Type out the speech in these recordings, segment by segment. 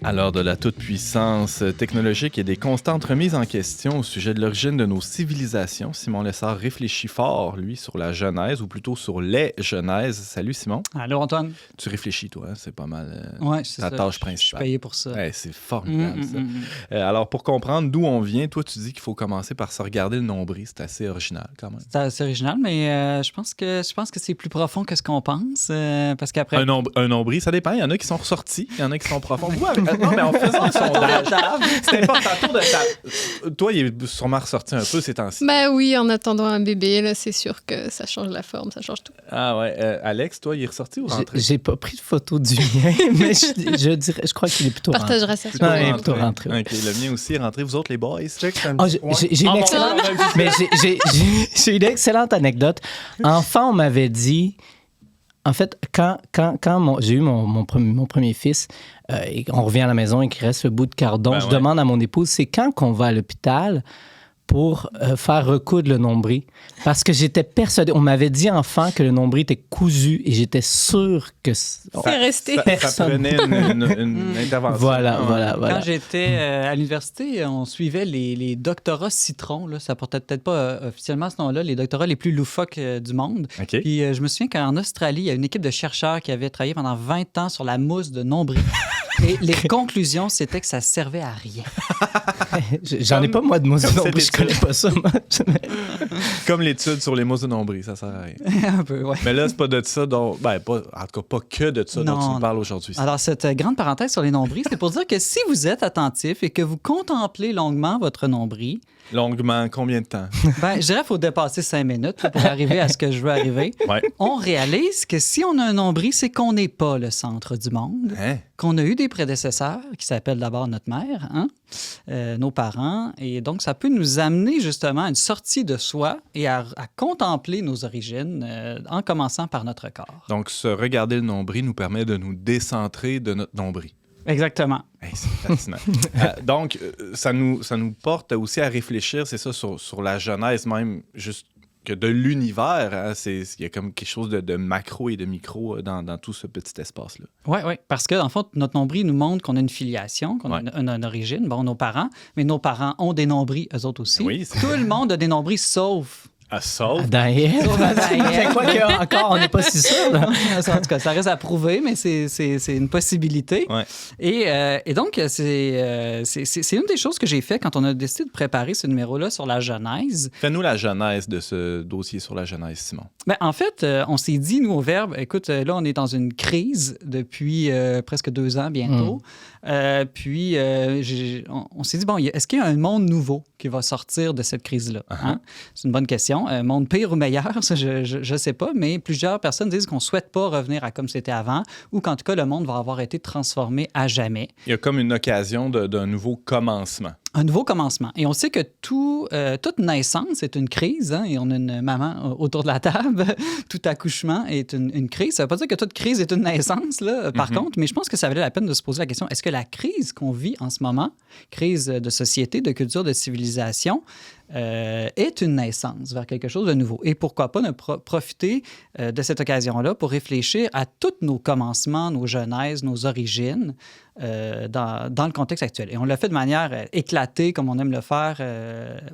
Alors, de la toute-puissance technologique et des constantes remises en question au sujet de l'origine de nos civilisations, Simon Lessard réfléchit fort, lui, sur la Genèse, ou plutôt sur les Genèses. Salut, Simon. Allô, Antoine. Tu réfléchis, toi, hein? C'est pas mal C'est ta ça. tâche Je principale. suis payé pour ça. Ouais, c'est formidable, ça. Alors, pour comprendre d'où on vient, toi, tu dis qu'il faut commencer par se regarder le nombril. C'est assez original, quand même. C'est assez original, mais je pense que c'est plus profond que ce qu'on pense, parce qu'après... Un nombril, ça dépend. Il y en a qui sont ressortis, il y en a qui sont profonds. Non, mais en faisant le sondage, c'est important. Tour de table. Toi, il est sûrement ressorti un peu ces temps-ci. Ben oui, en attendant un bébé, là, c'est sûr que ça change la forme, ça change tout. Ah ouais. Alex, toi, il est ressorti ou rentré? J'ai pas pris de photo du mien, mais je crois qu'il est plutôt rentré. Partagera ça. Non, il est plutôt rentré. OK, le mien aussi est rentré. Vous autres, les boys? J'ai une excellente... mais j'ai une excellente anecdote. Enfant, on m'avait dit... En fait, quand j'ai eu mon premier fils, et on revient à la maison et qu'il reste le bout de cordon, je demande à mon épouse, c'est quand qu'on va à l'hôpital pour faire recoudre le nombril? Parce que j'étais persuadé, on m'avait dit enfant que le nombril était cousu et j'étais sûr que... C'est resté. Ça prenait une intervention. Voilà. Quand j'étais à l'université, on suivait les doctorats citrons. Là. Ça portait peut-être pas officiellement ce nom-là, les doctorats les plus loufoques du monde. Okay. Puis je me souviens qu'en Australie, il y a une équipe de chercheurs qui avait travaillé pendant 20 ans sur la mousse de nombril. Et les conclusions, c'était que ça servait à rien. J'en ai pas, moi, de mousse de nombril. Je connais pas ça, moi. Comme l'étude sur les mousses de nombril, ça sert à rien. Un peu, ouais. Mais là, c'est pas de ça dont... en tout cas, pas que de ça dont tu nous parles aujourd'hui. Alors, cette grande parenthèse sur les nombrils, c'est pour dire que si vous êtes attentif et que vous contemplez longuement votre nombril... Longuement, combien de temps? Je dirais qu'il faut dépasser 5 minutes pour arriver à ce que je veux arriver. Ouais. On réalise que si on a un nombril, c'est qu'on n'est pas le centre du monde, qu'on a eu des prédécesseurs qui s'appellent d'abord notre mère, nos parents, et donc ça peut nous amener justement à une sortie de soi et à contempler nos origines en commençant par notre corps. Donc, se regarder le nombril nous permet de nous décentrer de notre nombril. Exactement. Hey, c'est fascinant. Donc, ça nous porte aussi à réfléchir, c'est ça, sur la genèse même, juste que de l'univers. Hein, il y a comme quelque chose de macro et de micro dans tout ce petit espace-là. Oui, parce que, en fait, notre nombril nous montre qu'on a une filiation, qu'on a une origine. Bon, nos parents, mais nos parents ont des nombrils, eux autres aussi. Oui, tout le monde a des nombrils, sauf... Sauf Adam et Ève. Quoi qu'encore, on n'est pas si sûr. Là. En tout cas, ça reste à prouver, mais c'est une possibilité. Ouais. Et donc, c'est une des choses que j'ai fait quand on a décidé de préparer ce numéro-là sur la Genèse. Fais-nous la genèse de ce dossier sur la Genèse, Simon. En fait, on s'est dit, nous, au Verbe, écoute, là, on est dans une crise depuis presque 2 ans bientôt. Puis, on s'est dit, bon, est-ce qu'il y a un monde nouveau qui va sortir de cette crise-là? Hein? C'est une bonne question. Un monde pire ou meilleur, ça, je sais pas, mais plusieurs personnes disent qu'on ne souhaite pas revenir à comme c'était avant ou qu'en tout cas, le monde va avoir été transformé à jamais. Il y a comme une occasion d'un nouveau commencement. Un nouveau commencement. Et on sait que toute naissance est une crise, et on a une maman autour de la table. Tout accouchement est une crise. Ça ne veut pas dire que toute crise est une naissance, là, par contre, mais je pense que ça valait la peine de se poser la question, est-ce que la crise qu'on vit en ce moment, crise de société, de culture, de civilisation, est une naissance vers quelque chose de nouveau? Et pourquoi pas ne profiter de cette occasion-là pour réfléchir à tous nos commencements, nos genèses, nos origines dans le contexte actuel. Et on l'a fait de manière éclatée, comme on aime le faire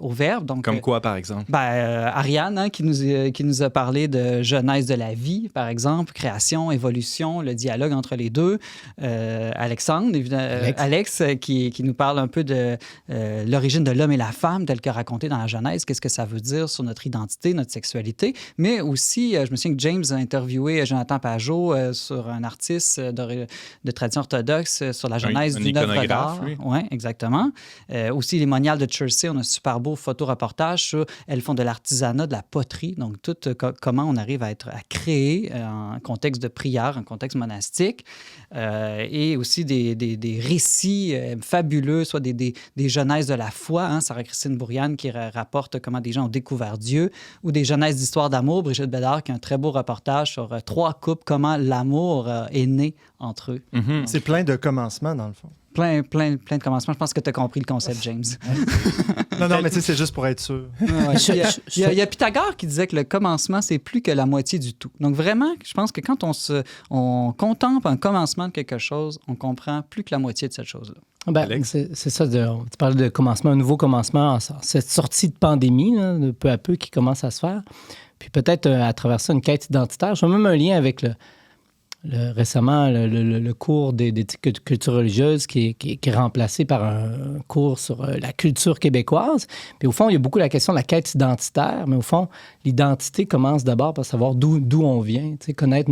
au Verbe. Donc, comme quoi, par exemple? Ariane, qui nous a parlé de genèse de la vie, par exemple, création, évolution, le dialogue entre les deux. Alexandre, Alex qui nous parle un peu de l'origine de l'homme et la femme, tel que raconté dans la Genèse, qu'est-ce que ça veut dire sur notre identité, notre sexualité. Mais aussi, je me souviens que James a interviewé Jonathan Pajot sur un artiste de tradition orthodoxe sur la Genèse d'une œuvre d'art. Oui, exactement. Aussi, les moniales de Chelsea, on a un super beau photoreportage sur, elles font de l'artisanat, de la poterie, donc tout comment on arrive à créer en contexte de prière, en contexte monastique, et aussi des récits fabuleux, soit des genèses de la foi, Sarah-Christine Bourriane qui rapporte comment des gens ont découvert Dieu, ou des genèses d'histoire d'amour, Brigitte Bédard qui a un très beau reportage sur 3 couples, comment l'amour est né entre eux. Mhm. C'est plein de commencements, dans le fond. Plein de commencements. Je pense que tu as compris le concept, James. Non, mais tu sais, c'est juste pour être sûr. Ouais. Il y a Pythagore qui disait que le commencement, c'est plus que la moitié du tout. Donc vraiment, je pense que quand on contemple un commencement de quelque chose, on comprend plus que la moitié de cette chose-là. Ben, c'est ça, tu parles de commencement, un nouveau commencement, cette sortie de pandémie, là, de peu à peu, qui commence à se faire. Puis peut-être à travers ça, une quête identitaire. Je fais même un lien avec récemment le cours d'éthique culture religieuse qui est remplacé par un cours sur la culture québécoise. Puis au fond, il y a beaucoup la question de la quête identitaire, mais au fond, l'identité commence d'abord par savoir d'où on vient, connaître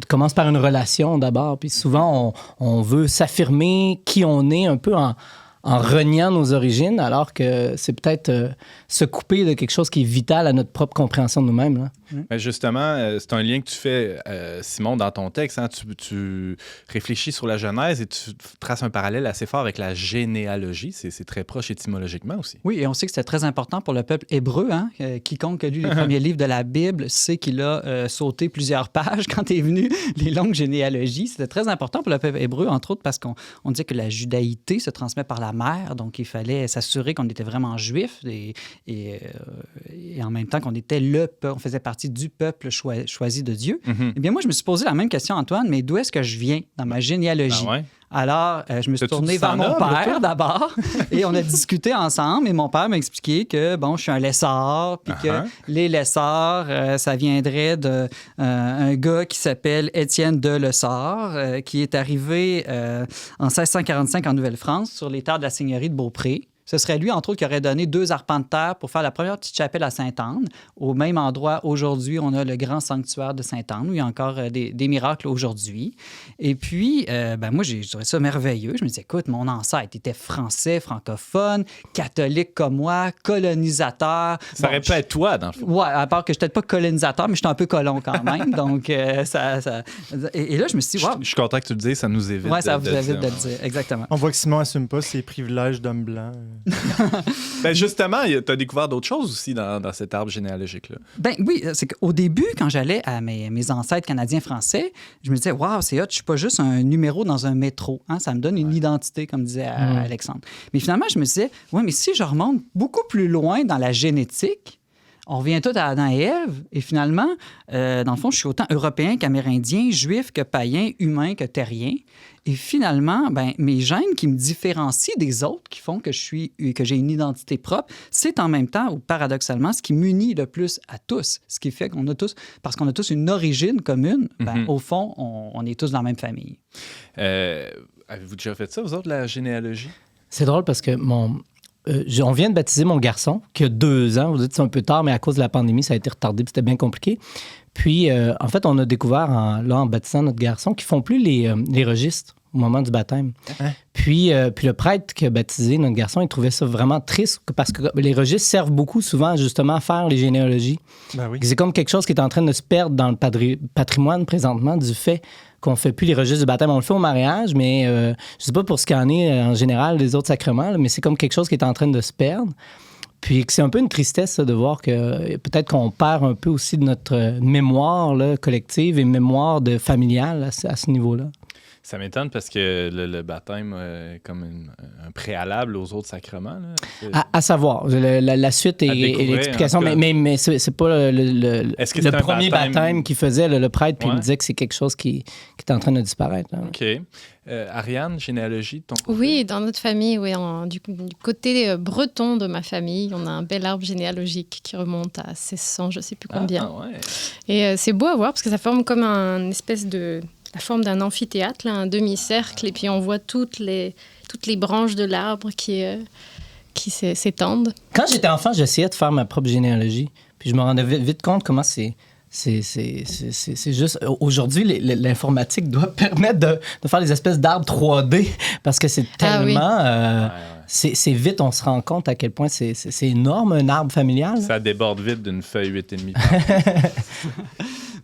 commence par une relation d'abord, puis souvent on veut s'affirmer qui on est un peu en reniant nos origines, alors que c'est peut-être se couper de quelque chose qui est vital à notre propre compréhension de nous-mêmes. Là. Mais justement, c'est un lien que tu fais, Simon, dans ton texte. Hein? Tu réfléchis sur la Genèse et tu traces un parallèle assez fort avec la généalogie. C'est très proche étymologiquement aussi. Oui, et on sait que c'était très important pour le peuple hébreu. Hein? Quiconque a lu les premiers livres de la Bible sait qu'il a sauté plusieurs pages quand est venu les longues généalogies. C'était très important pour le peuple hébreu, entre autres parce qu'on dit que la judaïté se transmet par la mère, donc il fallait s'assurer qu'on était vraiment juif et en même temps qu'on était on faisait partie du peuple choisi de Dieu. Mm-hmm. Eh bien, moi, je me suis posé la même question, Antoine, mais d'où est-ce que je viens dans ma généalogie? Ben ouais. Alors, je me suis T'as-tu tourné du vers sang mon noble, père toi? d'abord et on a discuté ensemble et mon père m'a expliqué que, bon, je suis un lessard puis que les lessards, ça viendrait d'un gars qui s'appelle Étienne de Lessard qui est arrivé en 1645 en Nouvelle-France sur les terres de la seigneurie de Beaupré. Ce serait lui, entre autres, qui aurait donné 2 arpents de terre pour faire la première petite chapelle à Sainte-Anne. Au même endroit, aujourd'hui, on a le grand sanctuaire de Sainte-Anne, où il y a encore des miracles aujourd'hui. Et puis, moi, je trouvais ça merveilleux. Je me disais, écoute, mon ancêtre était français, francophone, catholique comme moi, colonisateur. Ça aurait pu être toi, dans le fond. Ouais, à part que je n'étais pas colonisateur, mais j'étais un peu colon quand même. Donc, Et là, je me suis dit, wow. Je suis content que tu le dises, ça nous évite. Oui, ça vous évite de le dire, exactement. On voit que Simon n'assume pas ses privilèges d'homme blanc. Ben justement, tu as découvert d'autres choses aussi dans cet arbre généalogique-là. Ben oui, c'est qu'au début, quand j'allais à mes ancêtres canadiens-français, je me disais, waouh, c'est hot, je suis pas juste un numéro dans un métro. Hein? Ça me donne une identité, comme disait Alexandre. Mais finalement, je me disais, oui, mais si je remonte beaucoup plus loin dans la génétique, on revient tout à Adam et Ève, et finalement, dans le fond, je suis autant européen qu'amérindien, juif que païen, humain que terrien. Et finalement, mes gènes qui me différencient des autres, qui font que j'ai une identité propre, c'est en même temps, ou paradoxalement, ce qui m'unit le plus à tous. Ce qui fait qu'on a tous, parce qu'on a tous une origine commune, au fond, on est tous dans la même famille. Avez-vous déjà fait ça, vous autres, la généalogie? C'est drôle parce que on vient de baptiser mon garçon, qui a 2 ans. Vous dites que c'est un peu tard, mais à cause de la pandémie, ça a été retardé, puis c'était bien compliqué. Puis, en fait, on a découvert, en baptisant notre garçon, qu'ils ne font plus les registres au moment du baptême. Hein? Puis le prêtre qui a baptisé notre garçon, il trouvait ça vraiment triste parce que les registres servent beaucoup souvent justement à faire les généalogies. Ben oui. C'est comme quelque chose qui est en train de se perdre dans le patrimoine présentement du fait qu'on ne fait plus les registres du baptême. On le fait au mariage, mais je ne sais pas pour ce qu'il en est en général des autres sacrements, là, mais c'est comme quelque chose qui est en train de se perdre. Puis c'est un peu une tristesse ça, de voir que peut-être qu'on perd un peu aussi de notre mémoire là, collective et mémoire familiale à ce niveau-là. Ça m'étonne parce que le baptême est comme un préalable aux autres sacrements. Là. À savoir, la suite et l'explication, mais c'est pas le premier baptême qu'il faisait, le prêtre, puis il me disait que c'est quelque chose qui est en train de disparaître. Là. OK. Ariane, généalogie de ton côté? Oui, dans notre famille, oui, du côté breton de ma famille, on a un bel arbre généalogique qui remonte à 1600, je ne sais plus combien. Ouais. Et c'est beau à voir parce que ça forme comme une espèce de... la forme d'un amphithéâtre, là, un demi-cercle, et puis on voit toutes les branches de l'arbre qui s'étendent. Quand j'étais enfant, j'essayais de faire ma propre généalogie, puis je me rendais vite compte comment c'est juste... Aujourd'hui, l'informatique doit permettre de faire des espèces d'arbres 3D, parce que c'est tellement... C'est vite, on se rend compte à quel point c'est énorme, un arbre familial. Ça déborde vite d'une feuille 8,5.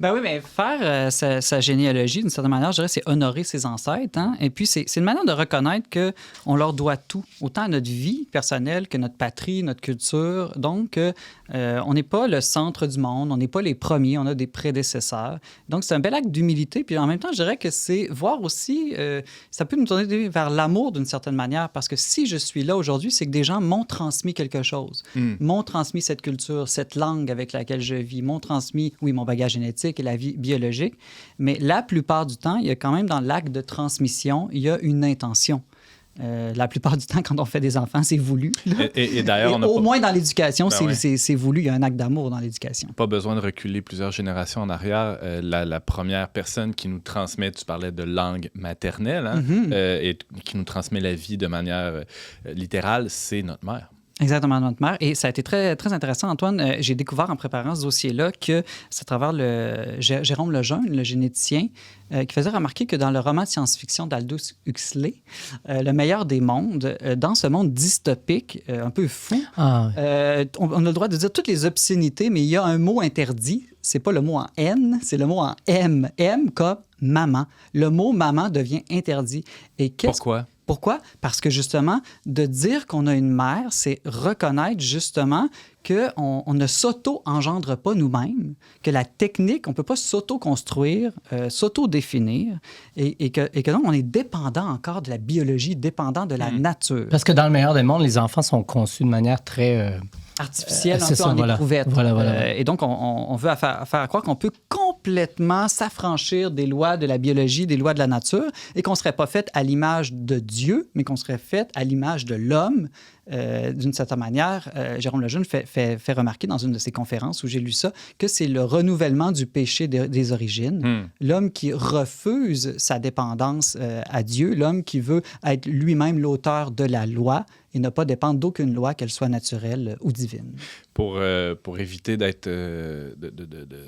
Ben oui, mais faire sa généalogie, d'une certaine manière, je dirais, c'est honorer ses ancêtres. Hein? Et puis, c'est une manière de reconnaître qu'on leur doit tout, autant à notre vie personnelle que notre patrie, notre culture. Donc, on n'est pas le centre du monde, on n'est pas les premiers, on a des prédécesseurs. Donc, c'est un bel acte d'humilité. Puis, en même temps, je dirais que c'est voir aussi, ça peut nous tourner vers l'amour d'une certaine manière, parce que si je suis là aujourd'hui, c'est que des gens m'ont transmis quelque chose, m'ont transmis cette culture, cette langue avec laquelle je vis, m'ont transmis, oui, mon bagage génétique et la vie biologique, mais la plupart du temps, il y a quand même dans l'acte de transmission, il y a une intention. La plupart du temps, quand on fait des enfants, c'est voulu. Et d'ailleurs, on a au moins dans l'éducation, Ben c'est voulu. Il y a un acte d'amour dans l'éducation. Pas besoin de reculer plusieurs générations en arrière. La première personne qui nous transmet, tu parlais de langue maternelle, hein, et qui nous transmet la vie de manière littérale, c'est notre mère. Exactement, notre mère. Et ça a été très, très intéressant, Antoine. J'ai découvert en préparant ce dossier-là que c'est à travers Jérôme Lejeune, le généticien, qui faisait remarquer que dans le roman de science-fiction d'Aldous Huxley, Le meilleur des mondes, dans ce monde dystopique, un peu fou, on a le droit de dire toutes les obscénités, mais il y a un mot interdit. C'est pas le mot en N, c'est le mot en M. M comme maman. Le mot maman devient interdit. Et Pourquoi? Pourquoi? Parce que justement, de dire qu'on a une mère, c'est reconnaître justement qu'on ne s'auto-engendre pas nous-mêmes, que la technique, on ne peut pas s'auto-construire, s'auto-définir, et que donc on est dépendant encore de la biologie, dépendant de la nature. Parce que dans le meilleur des mondes, les enfants sont conçus de manière très... artificielle, un peu en éprouvette. Voilà. Et donc, on veut faire croire qu'on peut complètement s'affranchir des lois de la biologie, des lois de la nature, et qu'on ne serait pas fait à l'image de Dieu, mais qu'on serait fait à l'image de l'homme. D'une certaine manière, Jérôme Lejeune fait remarquer dans une de ses conférences où j'ai lu ça, que c'est le renouvellement du péché des origines. L'homme qui refuse sa dépendance à Dieu, l'homme qui veut être lui-même l'auteur de la loi et ne pas dépendre d'aucune loi, qu'elle soit naturelle ou divine. Pour éviter d'être de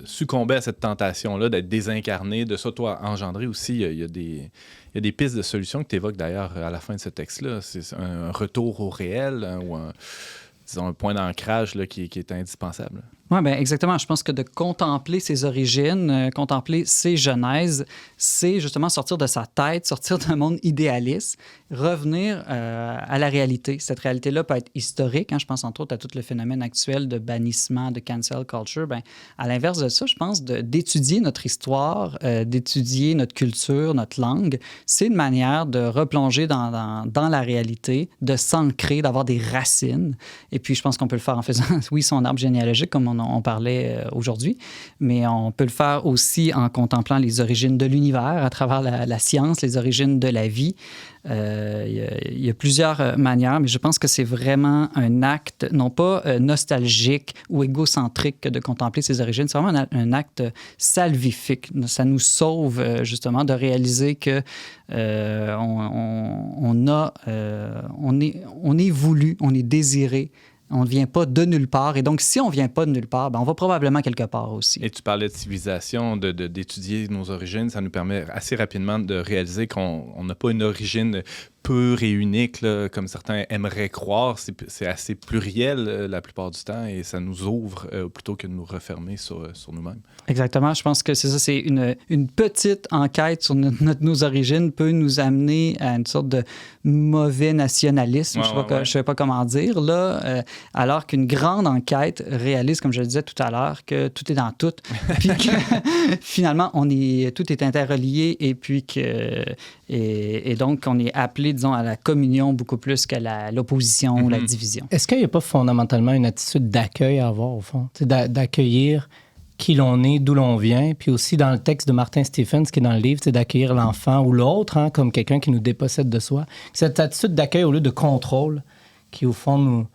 succomber à cette tentation-là, d'être désincarné, de s'auto-engendrer aussi, il y a des pistes de solutions que tu évoques d'ailleurs à la fin de ce texte-là. C'est un retour au réel, hein, ou un point d'ancrage là, qui est indispensable. Oui, bien exactement. Je pense que de contempler ses origines, contempler ses genèses, c'est justement sortir de sa tête, sortir d'un monde idéaliste, revenir à la réalité. Cette réalité-là peut être historique. Hein, je pense entre autres à tout le phénomène actuel de bannissement, de cancel culture. Bien, à l'inverse de ça, je pense d'étudier notre histoire, d'étudier notre culture, notre langue. C'est une manière de replonger dans la réalité, de s'ancrer, d'avoir des racines. Et puis, je pense qu'on peut le faire en faisant, oui, son arbre généalogique, comme on parlait aujourd'hui, mais on peut le faire aussi en contemplant les origines de l'univers à travers la science, les origines de la vie. Il y a plusieurs manières, mais je pense que c'est vraiment un acte, non pas nostalgique ou égocentrique que de contempler ses origines, c'est vraiment un acte salvifique. Ça nous sauve justement de réaliser que on est voulu, on est désiré. On ne vient pas de nulle part. Et donc, si on ne vient pas de nulle part, ben on va probablement quelque part aussi. Et tu parlais de civilisation, d'étudier nos origines. Ça nous permet assez rapidement de réaliser qu'on n'a pas une origine pure et unique, là, comme certains aimeraient croire. C'est assez pluriel la plupart du temps et ça nous ouvre plutôt que de nous refermer sur nous-mêmes. Exactement. Je pense que c'est ça. C'est une petite enquête sur nos origines peut nous amener à une sorte de mauvais nationalisme. Je ne sais pas comment dire, là. Alors qu'une grande enquête réalise, comme je le disais tout à l'heure, que tout est dans tout. Puis que finalement, tout est interrelié et puis et donc on est appelé, disons, à la communion beaucoup plus qu'à l'opposition ou la division. Est-ce qu'il n'y a pas fondamentalement une attitude d'accueil à avoir, au fond? D'accueillir qui l'on est, d'où l'on vient. Puis aussi, dans le texte de Martin Stephens, qui est dans le livre, c'est d'accueillir l'enfant ou l'autre, hein, comme quelqu'un qui nous dépossède de soi. Cette attitude d'accueil au lieu de contrôle qui, au fond, nous...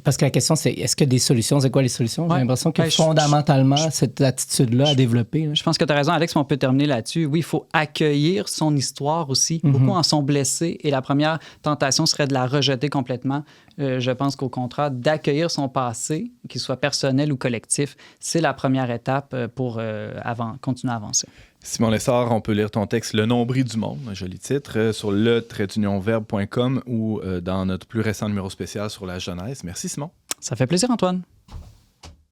parce que la question, c'est est-ce qu'il y a des solutions? C'est quoi les solutions? J'ai l'impression qu'il y a fondamentalement cette attitude-là à développer. Là. Je pense que tu as raison, Alex, mais on peut terminer là-dessus. Oui, il faut accueillir son histoire aussi. Beaucoup en sont blessés et la première tentation serait de la rejeter complètement. Je pense qu'au contraire, d'accueillir son passé, qu'il soit personnel ou collectif, c'est la première étape pour continuer à avancer. Simon Lessard, on peut lire ton texte « Le nombril du monde », un joli titre, sur le-verbe.com ou dans notre plus récent numéro spécial sur la Genèse. Merci Simon. Ça fait plaisir Antoine.